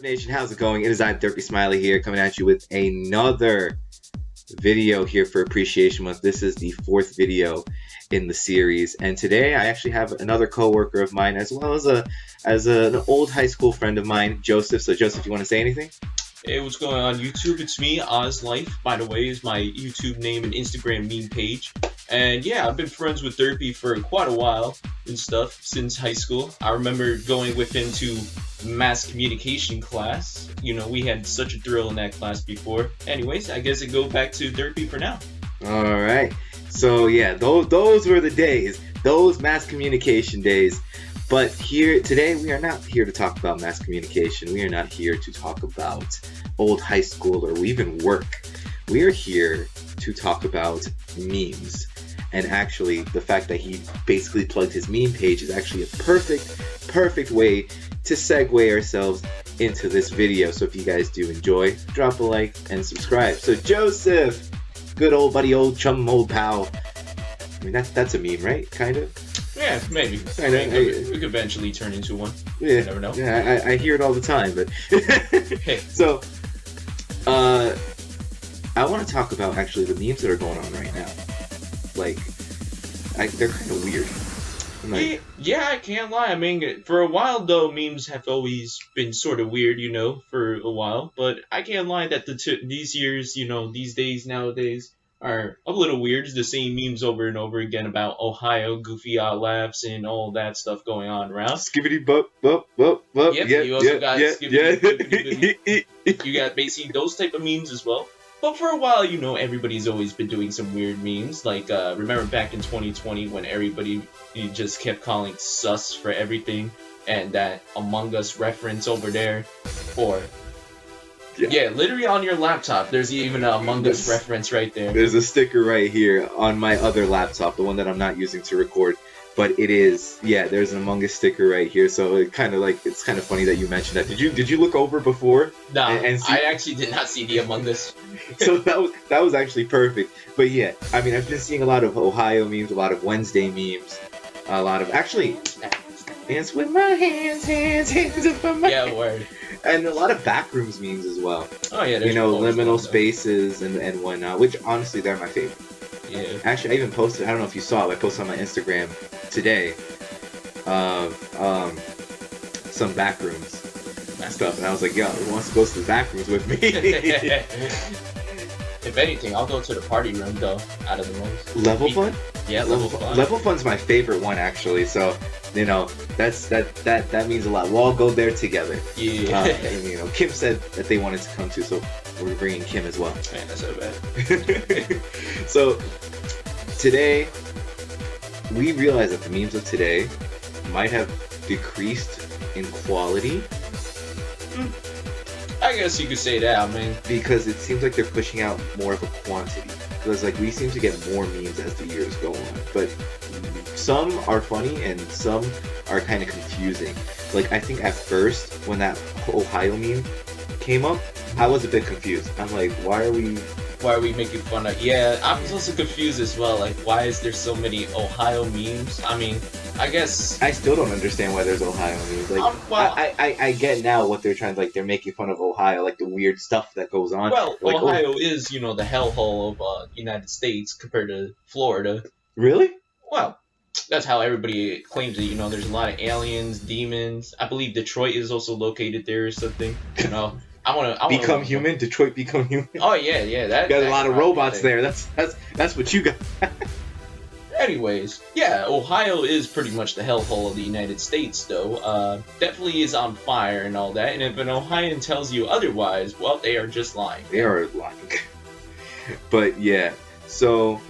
Nation, how's it going? It is I, Derpy Smiler here, coming at you with another video here for Appreciation Month. This is the fourth video in the series, and today I actually have another co-worker of mine, as well as an old high school friend of mine, Joseph. So Joseph, you want to say anything? Hey, what's going on YouTube? It's me, Oz Life, by the way, is my YouTube name and Instagram meme page. And yeah, I've been friends with Derpy for quite a while and stuff since high school. I remember going with him to mass communication class. You know, we had such a thrill in that class before. Anyways, I guess it goes back to Derpy for now. Alright, so yeah, those were the days, those mass communication days. But here today, we are not here to talk about mass communication. We are not here to talk about old high school or even work. We are here to talk about memes. And actually, the fact that he basically plugged his meme page is actually a perfect way to segue ourselves into this video. So if you guys do enjoy, drop a like and subscribe. So Joseph, good old buddy, old chum, old pal. I mean, that's a meme, right? Kind of. Yeah, maybe. It could eventually turn into one. Yeah, you never know. Yeah, I hear it all the time, but hey. So, I want to talk about actually the memes that are going on right now. Like, they're kind of weird. Yeah, I can't lie. I mean, for a while though, memes have always been sort of weird, you know, for a while. But I can't lie that these years, you know, these days nowadays are a little weird. It's the same memes over and over again about Ohio, goofy laughs, and all that stuff going on around. Skibbity bup bup bup bup. Yep, you also got skibbity. You got basically those type of memes as well. But for a while, you know, everybody's always been doing some weird memes. Like, remember back in 2020 when everybody just kept calling sus for everything, and that Among Us reference over there, or yeah, literally on your laptop, there's even an Among Us reference right there. There's a sticker right here on my other laptop, the one that I'm not using to record. But it is, yeah, there's an Among Us sticker right here, so it's kind of funny that you mentioned that. Did you look over before? No, and see? I actually did not see the Among Us. So that was actually perfect. But yeah, I mean, I've been seeing a lot of Ohio memes, a lot of Wednesday memes, a lot of dance with my hands up on my yeah, word. And a lot of backrooms memes as well. Oh yeah, you know, liminal spaces and whatnot, which honestly they're my favorite. Yeah. Actually, I even posted, I don't know if you saw it, I posted on my Instagram today of some backrooms stuff, and I was like, yo, who wants to go to the backrooms with me? If anything, I'll go to the party room though, out of the most. Level Fun? Yeah, Level Fun. Level Fun's my favorite one actually, so you know, that means a lot. We'll all go there together. Yeah. And, you know, Kim said that they wanted to come too, so we're bringing Kim as well. Man, that's so bad. So today, we realized that the memes of today might have decreased in quality. I guess you could say that, I mean. Because it seems like they're pushing out more of a quantity. Because like we seem to get more memes as the years go on. But some are funny and some are kind of confusing. Like I think at first when that Ohio meme came up, I was a bit confused. I'm like, why are we making fun of? Yeah, I was also confused as well. Like, why is there so many Ohio memes? I mean, I guess I still don't understand why there's Ohio memes. Like, well, I get now what they're trying to, like, they're making fun of Ohio, like the weird stuff that goes on. Well, like, Ohio is, you know, the hellhole of United States compared to Florida. Really? Well, that's how everybody claims it. You know, there's a lot of aliens, demons. I believe Detroit is also located there or something. You know. I want to become human. Detroit become human. Oh yeah. That got a lot of robots there. That's what you got. Anyways, yeah, Ohio is pretty much the hellhole of the United States, though. Definitely is on fire and all that. And if an Ohioan tells you otherwise, well, they are just lying. They are lying. But yeah, so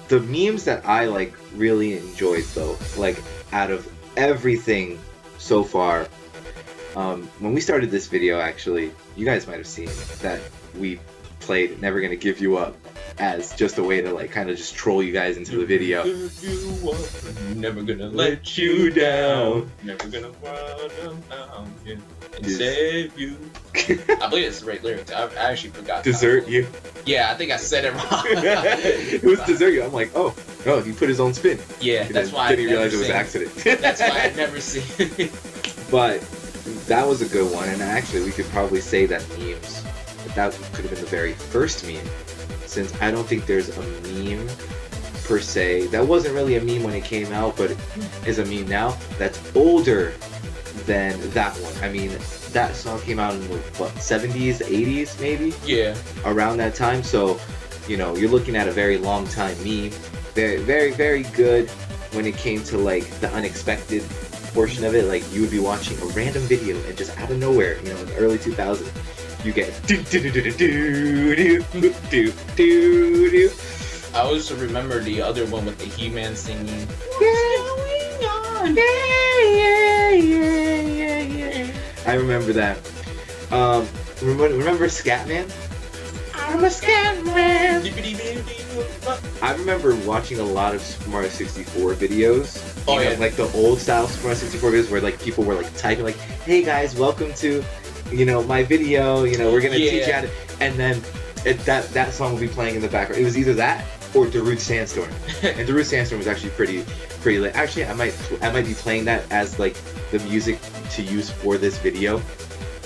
the memes that I like really enjoyed though, like out of everything so far. When we started this video, actually, you guys might have seen that we played Never Gonna Give You Up as just a way to, like, kind of just troll you guys into the video. Never gonna let you down. Never gonna run down and save you. I believe it's the right lyrics. I actually forgot. Desert you? Yeah, I think I said it wrong. It was desert you. I'm like, oh, no, he put his own spin. Yeah, that's why I didn't realize it was an accident. That's why I've never seen it. But That was a good one, and actually we could probably say that memes, that could have been the very first meme, since I don't think there's a meme per se that wasn't really a meme when it came out, but is a meme now that's older than that one. I mean, that song came out in what, 70s, 80s maybe? Yeah. Around that time, so you know, you're looking at a very long time meme. Very, very, very good when it came to like the unexpected portion of it. Like you would be watching a random video and just out of nowhere, you know, in the early 2000s, you get do do do do do do do do do. I also remember the other one with the He-Man singing. What's going on? Yeah, yeah, yeah, yeah. I remember that. Remember Scatman? I'm a Scatman. I remember watching a lot of Super Mario 64 videos. Oh, You know, yeah. like the old style Super Mario 64 videos where like people were like typing like, "Hey guys, welcome to, you know, my video. You know, we're gonna teach you how to," and then that song would be playing in the background. It was either that or Darude Sandstorm, and Darude Sandstorm was actually pretty lit. Actually, I might be playing that as like the music to use for this video.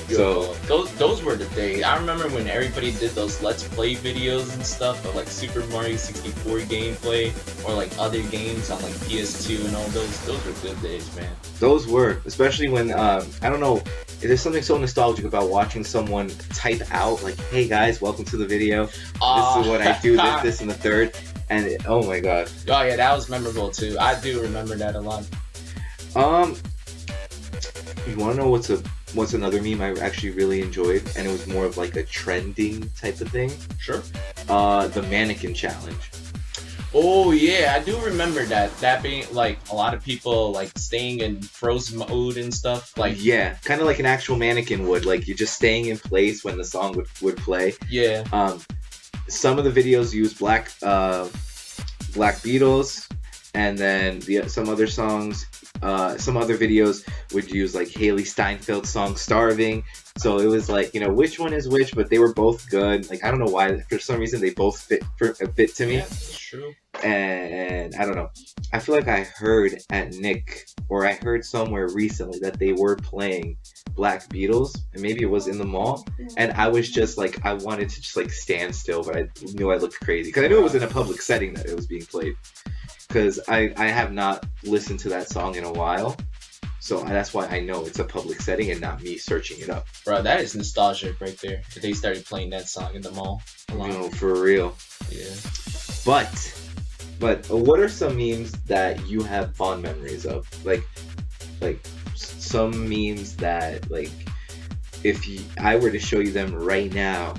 So those were the days. I remember when everybody did those Let's Play videos and stuff of like Super Mario 64 gameplay or like other games on like PS2 and all those. Those were good days, man. those were, especially when I don't know, there's something so nostalgic about watching someone type out like, "Hey guys, welcome to the video. This is what I do. This, and the third." And oh my god. Oh yeah, that was memorable too. I do remember that a lot. You want to know what's another meme I actually really enjoyed, and it was more of like a trending type of thing? Sure. The mannequin challenge. Oh yeah, I do remember that. That being like a lot of people like staying in frozen mode and stuff. Like Yeah, kind of like an actual mannequin would. Like you're just staying in place when the song would play. yeah. Some of the videos use Black Beatles, and then some other songs. Some other videos would use like Haley Steinfeld's song "Starving." So it was like, you know, which one is which, but they were both good. Like I don't know why, for some reason they both fit to me. Yeah, that's true. And I don't know. I feel like I heard at Nick, or I heard somewhere recently that they were playing Black Beatles, and maybe it was in the mall. And I was just like, I wanted to just like stand still, but I knew I looked crazy because I knew it was in a public setting that it was being played. Because I have not listened to that song in a while, so that's why I know it's a public setting and not me searching it up. Bro, that is nostalgic right there. They started playing that song in the mall. A lot. You know, for real. Yeah. But what are some memes that you have fond memories of? Like some memes that like if I were to show you them right now,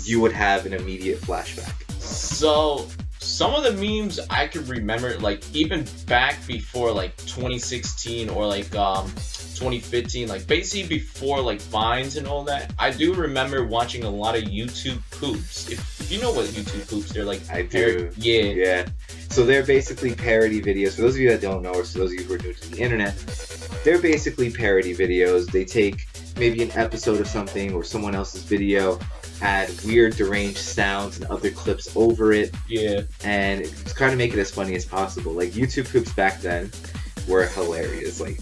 you would have an immediate flashback. So some of the memes I could remember, like even back before like 2016 or like 2015, like basically before like Vines and all that. I do remember watching a lot of YouTube poops. If you know what YouTube poops, they're like I do. Yeah. So they're basically parody videos. For those of you that don't know, or for those of you who are new to the internet, they're basically parody videos. They take maybe an episode of something or someone else's video, add weird deranged sounds and other clips over it, Yeah. and try to make it as funny as possible. Like YouTube poops back then were hilarious. Like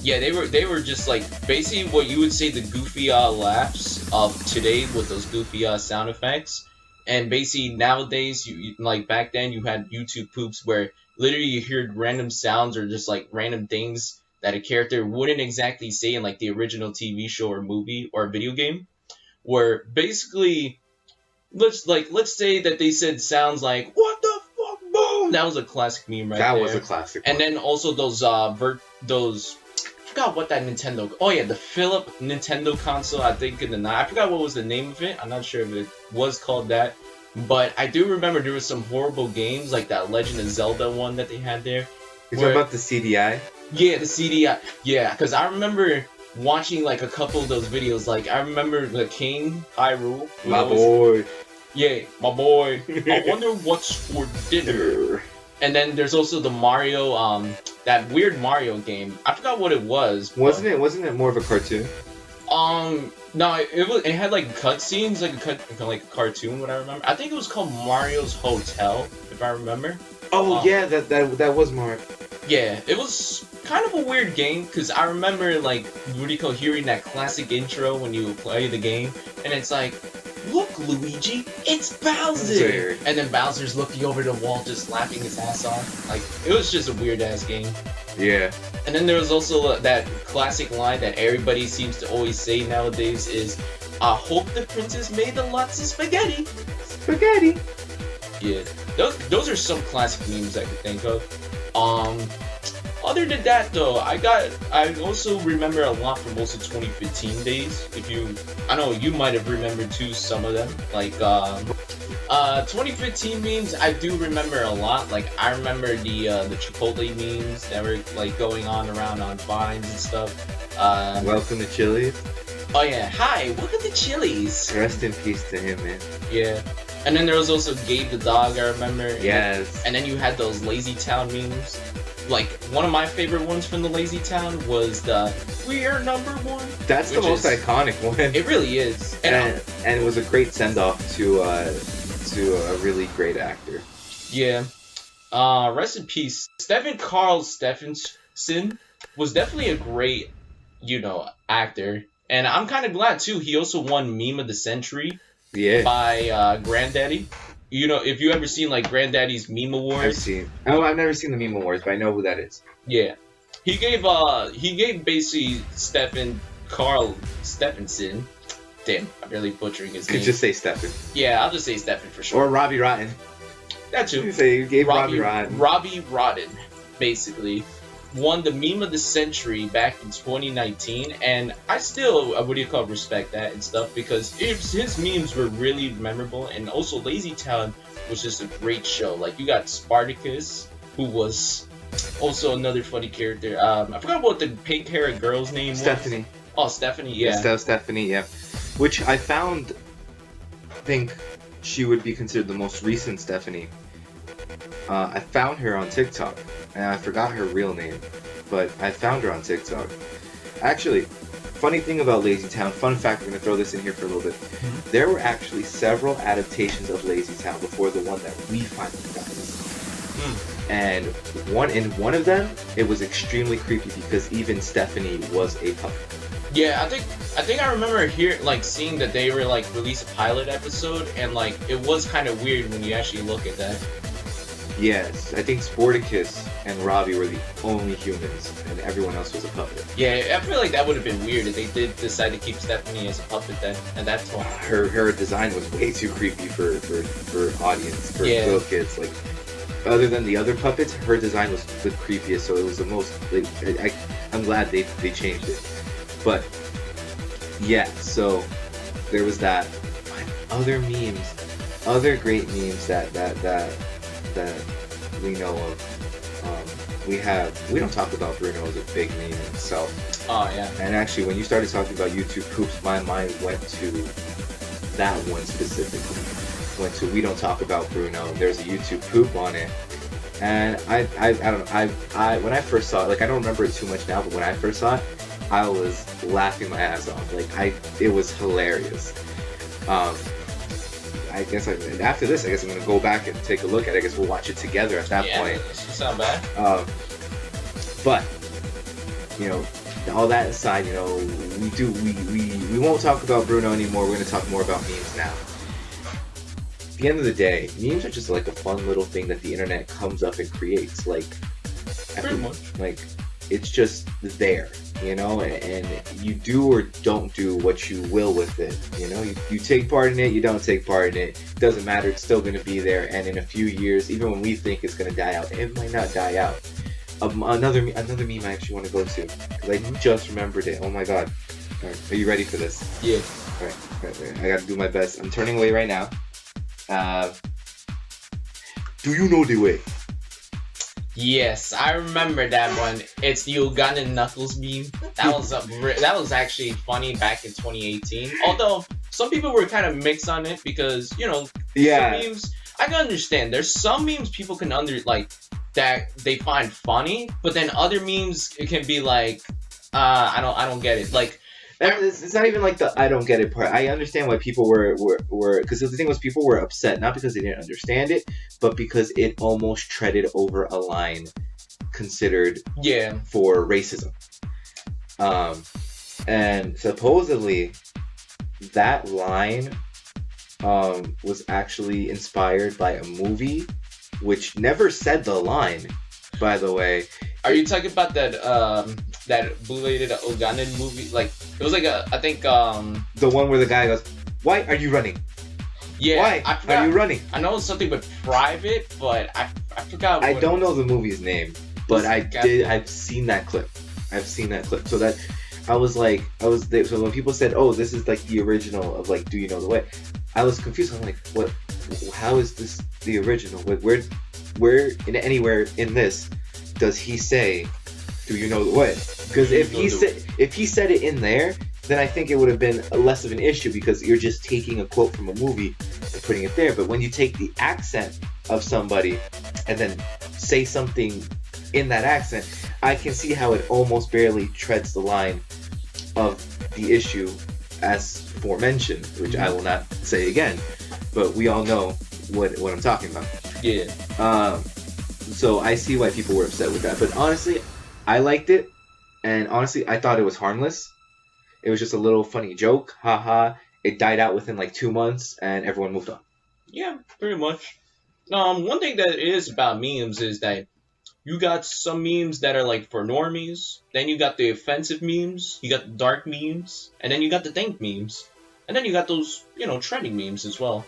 Yeah, they were just like basically what you would say the goofy laughs of today with those goofy sound effects. And basically nowadays, you like back then you had YouTube poops where literally you heard random sounds or just like random things that a character wouldn't exactly say in like the original TV show or movie or video game. Where basically, let's say that they said sounds like "what the fuck, boom." That was a classic meme right there. That was a classic And one. then also those I forgot what that Nintendo. Oh yeah, the Philip Nintendo console. I think I forgot what was the name of it. I'm not sure if it was called that, but I do remember there was some horrible games like that Legend of Zelda one that they had there. You're talking about the CDI? Yeah, the CDI. Yeah, because I remember watching like a couple of those videos. Like I remember the King Hyrule. My boy. Yeah, my boy. I wonder what's for dinner. And then there's also the Mario, that weird Mario game. I forgot what it was. Wasn't it more of a cartoon? No, it had like cutscenes, like a cartoon. What I remember, I think it was called Mario's Hotel, if I remember. Oh yeah, that was Mark. Yeah, it was kind of a weird game because I remember like what do you call hearing that classic intro when you play the game, and it's like, "Look, Luigi, it's Bowser!" Bowser. And then Bowser's looking over the wall, just laughing his ass off. Like it was just a weird ass game. Yeah. And then there was also that classic line that everybody seems to always say nowadays is, "I hope the princess made a lots of spaghetti." Spaghetti. Yeah, those are some classic memes I could think of. Other than that though, I also remember a lot from also 2015 days. I know you might have remembered too some of them. Like 2015 memes, I do remember a lot. Like I remember the Chipotle memes that were like going on around on Vines and stuff. Welcome to Chili's. Oh yeah, hi, welcome to Chili's. Rest in peace to him, man. Yeah. And then there was also Gabe the dog, I remember. Yes. And then you had those Lazy Town memes. Like, one of my favorite ones from the Lazy Town was the "We are number one." That's the most iconic one. It really is. And it was a great send-off to a really great actor. Yeah. Rest in peace. Stephen Carl Stephenson was definitely a great, actor. And I'm kind of glad, too. He also won Meme of the Century. Yeah. By Granddaddy. If you ever seen like Granddaddy's Meme Awards. I've seen. Oh, I've never seen the Meme Awards, but I know who that is. Yeah, he gave basically Stephen Carl Stephenson. Damn, I'm really butchering his name. Could just say Stephen. Yeah, I'll just say Stephen for sure. Or Robbie Rotten. That too. You say you gave Robbie Rotten. Robbie Rotten, basically, won the Meme of the Century back in 2019, and I still, respect that and stuff, because his memes were really memorable, and also Lazy Town was just a great show. Like, you got Spartacus, who was also another funny character. I forgot what the pink-haired girl's name was. Stephanie. Oh, Stephanie, yeah. Stephanie, yeah. Which I think she would be considered the most recent Stephanie. I found her on TikTok, and I forgot her real name, but I found her on TikTok. Actually, funny thing about Lazy Town, fun fact, we're going to throw this in here for a little bit. Mm-hmm. There were actually several adaptations of Lazy Town before the one that we finally got. And one of them, it was extremely creepy because even Stephanie was a puppet. Yeah, I think I remember seeing that they were release a pilot episode, and it was kind of weird when you actually look at that. Yes, I think Sporticus and Robbie were the only humans, and everyone else was a puppet. Yeah, I feel like that would have been weird if they did decide to keep Stephanie as a puppet then, at that point. Her design was way too creepy for audience, for little kids. Like, other than the other puppets, her design was the creepiest, so it was the most, I'm glad they changed it. But, yeah, so, there was that. Other memes, other great memes that we know of. We don't talk about Bruno as a big meme in itself. Oh yeah. And actually, when you started talking about YouTube poops, my mind went to that one specifically. Went to We Don't Talk About Bruno. There's a YouTube poop on it, and I don't know. I when I first saw it, I don't remember it too much now, but when I first saw it, I was laughing my ass off. It was hilarious. I guess after this, I guess I'm gonna go back and take a look at it. I guess we'll watch it together at that point. Yeah, doesn't sound bad. But all that aside, we won't talk about Bruno anymore. We're gonna talk more about memes now. At the end of the day, memes are just a fun little thing that the internet comes up and creates. Pretty much. It's just there, and you do or don't do what you will with it. You take part in it, you don't take part in it. Doesn't matter. It's still going to be there. And in a few years, even when we think it's going to die out, it might not die out. Another meme I actually want to go to, because I just remembered it. Oh my god. All right, are you ready for this? Yeah. All right. I got to do my best. I'm turning away right now. Do you know the way? Yes, I remember that one. It's the Ugandan Knuckles meme. That was actually funny back in 2018. Although some people were kind of mixed on it because some memes I can understand. There's some memes people can that they find funny, but then other memes it can be I don't get it. It's not even like the I don't get it part. I understand why people were because the thing was people were upset not because they didn't understand it, but because it almost treaded over a line considered for racism. And supposedly that line was actually inspired by a movie which never said the line, by the way. Are you talking about that Bulated Oganen movie? Like, it was like I think the one where the guy goes, "Why are you running? Yeah, why are you running?" I know it's something with private, but I forgot. I don't know the movie's name, but I've seen that clip. So that I was there. So when people said, "Oh, this is like the original of like Do You Know the Way," I was confused. I'm like, "What? How is this the original? Where in anywhere in this does he say, 'Do you know the way'?" Because if he said it in there, then I think it would have been less of an issue because you're just taking a quote from a movie and putting it there. But when you take the accent of somebody and then say something in that accent, I can see how it almost barely treads the line of the issue as forementioned, which I will not say again, but we all know what I'm talking about. Yeah. So I see why people were upset with that, but honestly, I liked it, and honestly, I thought it was harmless. It was just a little funny joke, haha. It died out within like 2 months, and everyone moved on. Yeah, pretty much. One thing that is about memes is that you got some memes that are like for normies, then you got the offensive memes, you got the dark memes, and then you got the dank memes, and then you got those, trending memes as well.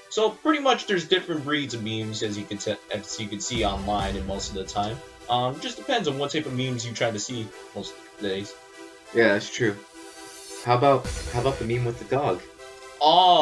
So pretty much there's different breeds of memes as you can see online and most of the time. Just depends on what type of memes you try to see most of the days. Yeah, that's true. How about the meme with the dog? Oh,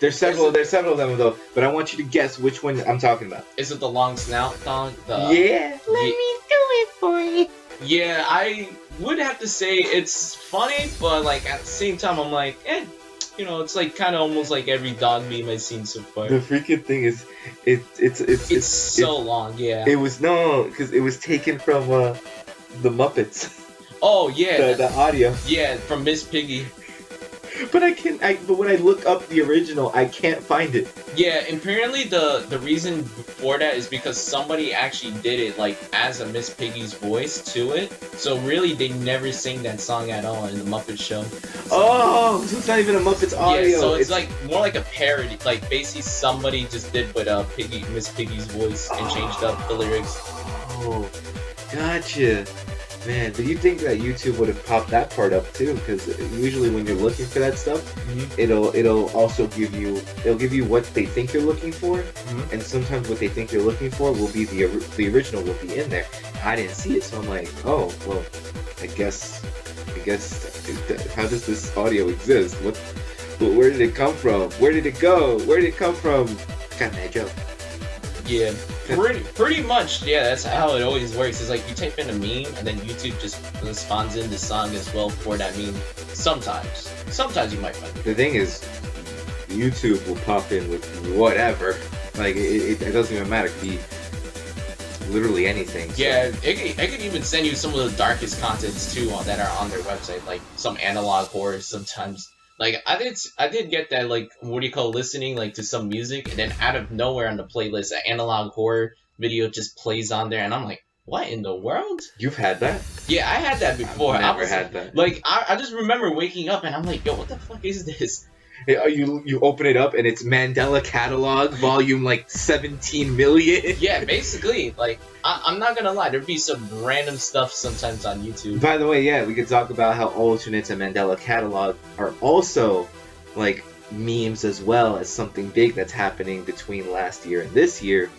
there's several of them though, but I want you to guess which one I'm talking about. Is it the long snout dog? Yeah. Let me do it for you. Yeah, I would have to say it's funny, but like at the same time I'm like, it's like kind of almost like every dog meme I've seen so far. The freaking thing is, it's so long. Yeah. It was because it was taken from the Muppets. Oh yeah. The audio. Yeah, from Miss Piggy. But but when I look up the original, I can't find it. Yeah, apparently the reason for that is because somebody actually did it like as a Miss Piggy's voice to it. So really, they never sing that song at all in the Muppet Show. So it's not even a Muppets audio. Yeah, so it's like more like a parody. Like basically somebody just did but Miss Piggy's voice and changed up the lyrics. Oh, gotcha. Man, do you think that YouTube would have popped that part up too? Because usually when you're looking for that stuff, it'll also give you what they think you're looking for, and sometimes what they think you're looking for will be the original will be in there. I didn't see it, so I'm like, oh well, I guess how does this audio exist? Where did it come from? Where did it go? Where did it come from? Kind of a joke. Yeah, pretty much. Yeah, that's how it always works. It's like you type in a meme and then YouTube just spawns in the song as well for that meme. Sometimes you might find it. The thing is, YouTube will pop in with whatever. Like it doesn't even matter. It could be literally anything. So. Yeah, it could even send you some of the darkest contents too that are on their website, like some analog horror sometimes. Like I did get that, like, what do you call listening like to some music, and then out of nowhere on the playlist an analog horror video just plays on there, and I'm like, what in the world? You've had that? Yeah, I had that before. I've never had that. Like I just remember waking up and I'm like, yo, what the fuck is this? You open it up and it's Mandela Catalog volume like 17 million. Yeah, basically. Like I'm not gonna lie, there'd be some random stuff sometimes on YouTube. By the way, yeah, we could talk about how alternates and Mandela Catalog are also like memes as well as something big that's happening between last year and this year,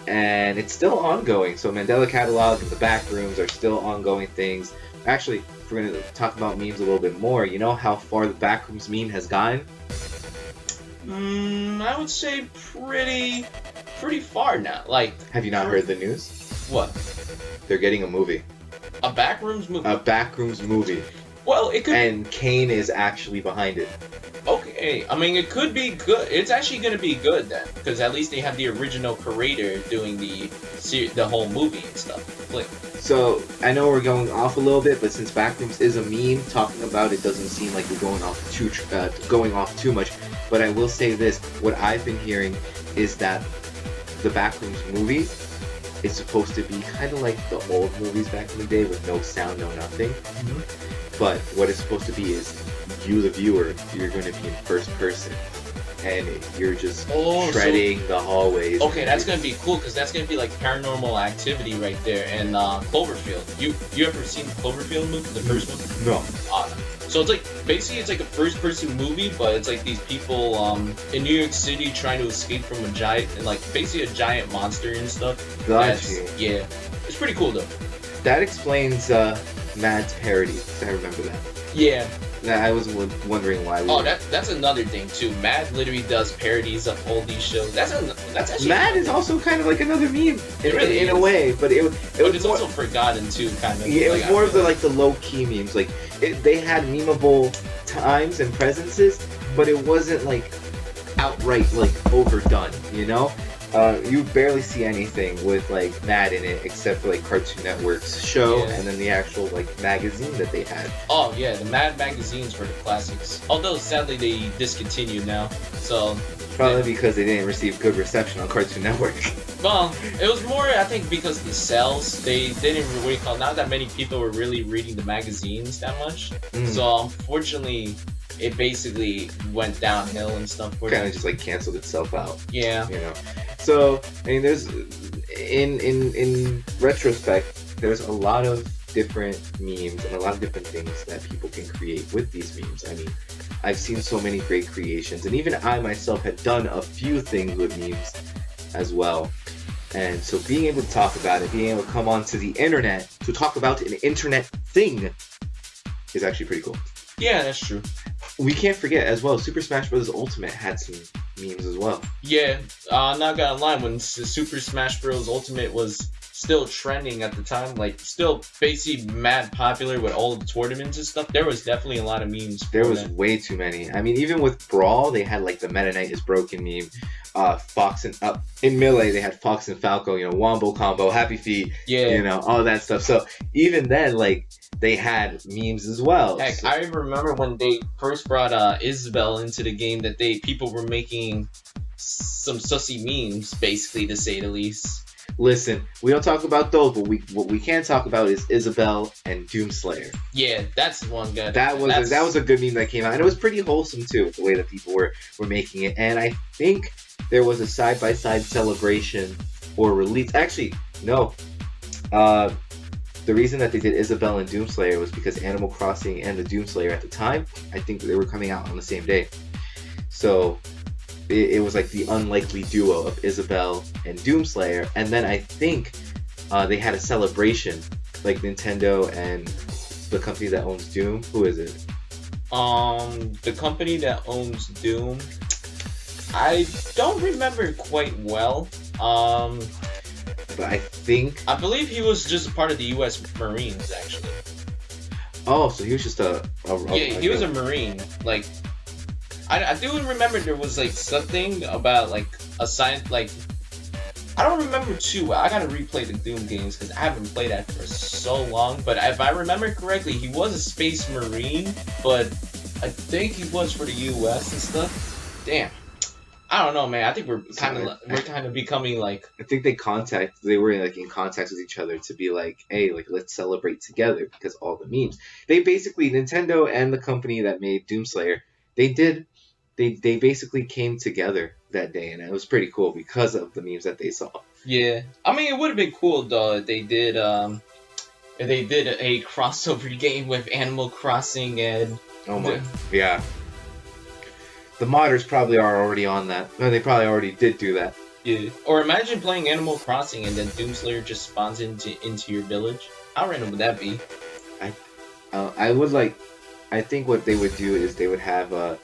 and it's still ongoing. So Mandela Catalog and the Backrooms are still ongoing things. Actually, if we're gonna talk about memes a little bit more, you know how far the Backrooms meme has gone? I would say pretty far now. Like, have you not heard the news? What? They're getting a movie. A Backrooms movie? A Backrooms movie. Well, it could. And Kane is actually behind it. Okay, I mean, it could be good. It's actually gonna be good then, because at least they have the original creator doing the whole movie and stuff. Like, So I know we're going off a little bit, but since Backrooms is a meme, talking about it doesn't seem like we're going off too much. But I will say this: what I've been hearing is that the Backrooms movie is supposed to be kind of like the old movies back in the day with no sound, no nothing. But what it's supposed to be is you, the viewer, you're going to be in first person, and you're just treading the hallways. Okay, that's gonna be cool because that's gonna be like Paranormal Activity right there and Cloverfield. You ever seen Cloverfield movie, the first one? No. So it's like basically it's like a first-person movie, but it's like these people in New York City trying to escape from a giant basically a giant monster and stuff. Gotcha. Yeah, it's pretty cool though. That explains Mad's parody. I remember that. Yeah. I was wondering why. That's another thing too. Mad literally does parodies of all these shows. That's actually Mad is also kind of like another meme in a way, but it's also forgotten too, kind of. Yeah, it was more of the low key memes. Like they had memeable times and presences, but it wasn't like outright like overdone. You know, you barely see anything with like Mad in it except for like Cartoon Network's show and then the actual like magazine that they had. Oh yeah, the Mad magazines were the classics. Although sadly they discontinued now, so probably because they didn't receive good reception on Cartoon Network. Well, it was more I think because of the sales. They didn't really not that many people were really reading the magazines that much. So unfortunately, it basically went downhill and stuff. Kind of just like canceled itself out. Yeah. You know. So I mean, there's in retrospect, there's a lot of different memes and a lot of different things that people can create with these memes. I mean, I've seen so many great creations, and even I myself had done a few things with memes as well. And so being able to talk about it, being able to come onto the internet to talk about an internet thing is actually pretty cool. Yeah, that's true. We can't forget as well, Super Smash Bros. Ultimate had some memes as well. Yeah, not gonna lie, when Super Smash Bros. Ultimate was still trending at the time, like still basically mad popular with all the tournaments and stuff, there was definitely a lot of memes. There was way too many. I mean, even with Brawl, they had like the Meta Knight is broken meme. Fox and in Melee they had Fox and Falco, you know, Wombo combo, Happy Feet, you know, all that stuff. So even then, like, they had memes as well. Heck, so, I remember when they first brought Isabelle into the game that people were making some sussy memes, basically, to say the least. Listen, we don't talk about those, but what we can talk about is Isabelle and Doomslayer. Yeah, that's one good. That was a good meme that came out, and it was pretty wholesome too, the way that people were making it. And I think there was a side-by-side celebration or release. Actually, no. The reason that they did Isabelle and Doomslayer was because Animal Crossing and the Doomslayer at the time, I think they were coming out on the same day. So it was like the unlikely duo of Isabelle and Doomslayer. And then I think they had a celebration, like Nintendo and the company that owns Doom. Who is it? The company that owns Doom, I don't remember quite well. But I believe he was just a part of the U.S. Marines, actually. Oh, so he was just he was a Marine. Like, I do remember there was like something about like a science, like, I don't remember too well. I gotta replay the Doom games because I haven't played that for so long. But if I remember correctly, he was a Space Marine, but I think he was for the U.S. and stuff. Damn. I don't know, man. I think we're kind of becoming like. I think they were like in contact with each other to be like, hey, like let's celebrate together because all the memes. They basically, Nintendo and the company that made Doomslayer, they basically came together that day, and it was pretty cool because of the memes that they saw. Yeah, I mean, it would have been cool though if they did a crossover game with Animal Crossing and. Yeah. The modders probably are already on that. No, they probably already did do that. Yeah. Or imagine playing Animal Crossing and then Doomslayer just spawns into your village. How random would that be? I think what they would do is they would have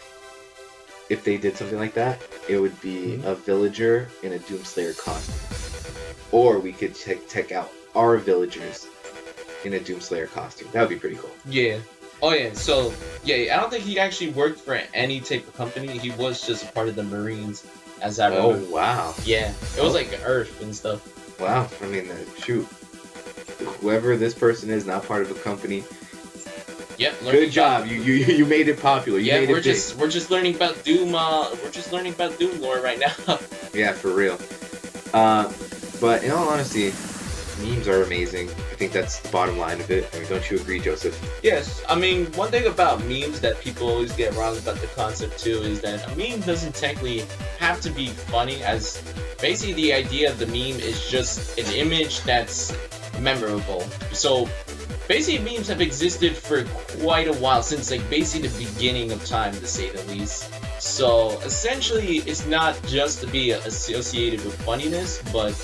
if they did something like that, it would be a villager in a Doomslayer costume. Or we could check out our villagers in a Doomslayer costume. That would be pretty cool. Yeah. Oh yeah, so yeah, I don't think he actually worked for any type of company. He was just a part of the Marines, as I remember. Oh wow. Yeah, it was like Earth and stuff. Wow. I mean, shoot. Whoever this person is, not part of a company. Yep. Good job. You made it popular. You made we're it big. we're just learning about Doom. We're just learning about Doom lore right now. Yeah, for real. But in all honesty, memes are amazing. I think that's the bottom line of it. I mean, don't you agree, Joseph? Yes, I mean, one thing about memes that people always get wrong about the concept too is that a meme doesn't technically have to be funny, as basically the idea of the meme is just an image that's memorable. So basically memes have existed for quite a while, since like basically the beginning of time, to say the least. So essentially it's not just to be associated with funniness, but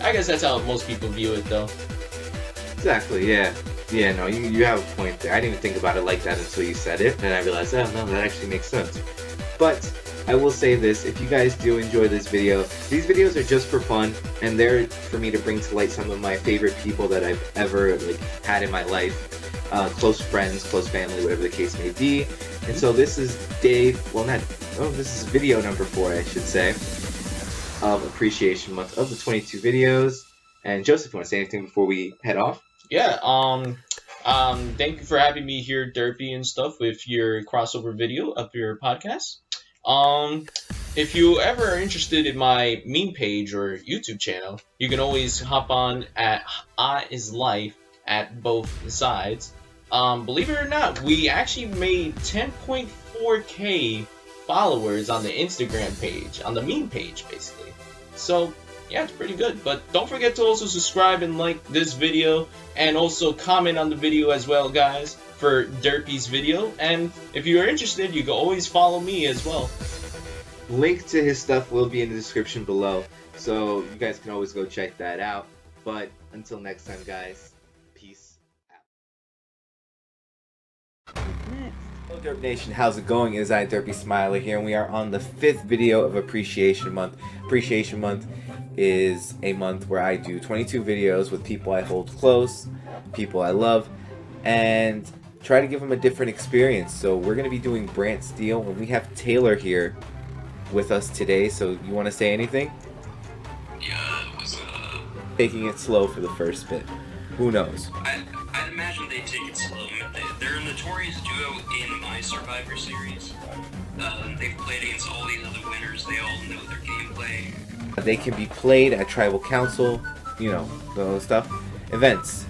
I guess that's how most people view it though. Exactly, yeah. Yeah, no, you have a point there. I didn't even think about it like that until you said it, and I realized, oh, no, that actually makes sense. But I will say this, if you guys do enjoy this video, these videos are just for fun, and they're for me to bring to light some of my favorite people that I've ever had in my life. Close friends, close family, whatever the case may be. And so this is this is video number 4, I should say, of Appreciation Month of the 22 videos. And Joseph, you want to say anything before we head off? Yeah, thank you for having me here, Derpy, and stuff, with your crossover video of your podcast. If you ever are interested in my meme page or YouTube channel, you can always hop on at I is Life at both sides. Believe it or not, we actually made 10.4k followers on the Instagram page, on the meme page, basically. So yeah, it's pretty good. But don't forget to also subscribe and like this video, and also comment on the video as well, guys, for Derpy's video. And if you are interested, you can always follow me as well. Link to his stuff will be in the description below, so you guys can always go check that out. But until next time, guys, peace out. Hello Derp Nation, how's it going? It is I, Derpy Smiler here, and we are on the 5th video of Appreciation Month. Appreciation Month is a month where I do 22 videos with people I hold close, people I love, and try to give them a different experience. So we're going to be doing Brant Steele, and we have Taylor here with us today. So you want to say anything? Yeah, it was Taking it slow for the first bit. Who knows? I'd imagine they take it slow. They're a notorious duo in my Survivor series. They've played against all these other winners. They all know their gameplay. They can be played at Tribal Council, you know, those stuff. Events.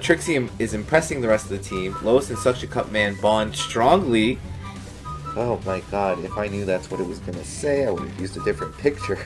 Trixie is impressing the rest of the team. Lois and Suction Cup Man bond strongly. Oh my god, if I knew that's what it was going to say, I would have used a different picture.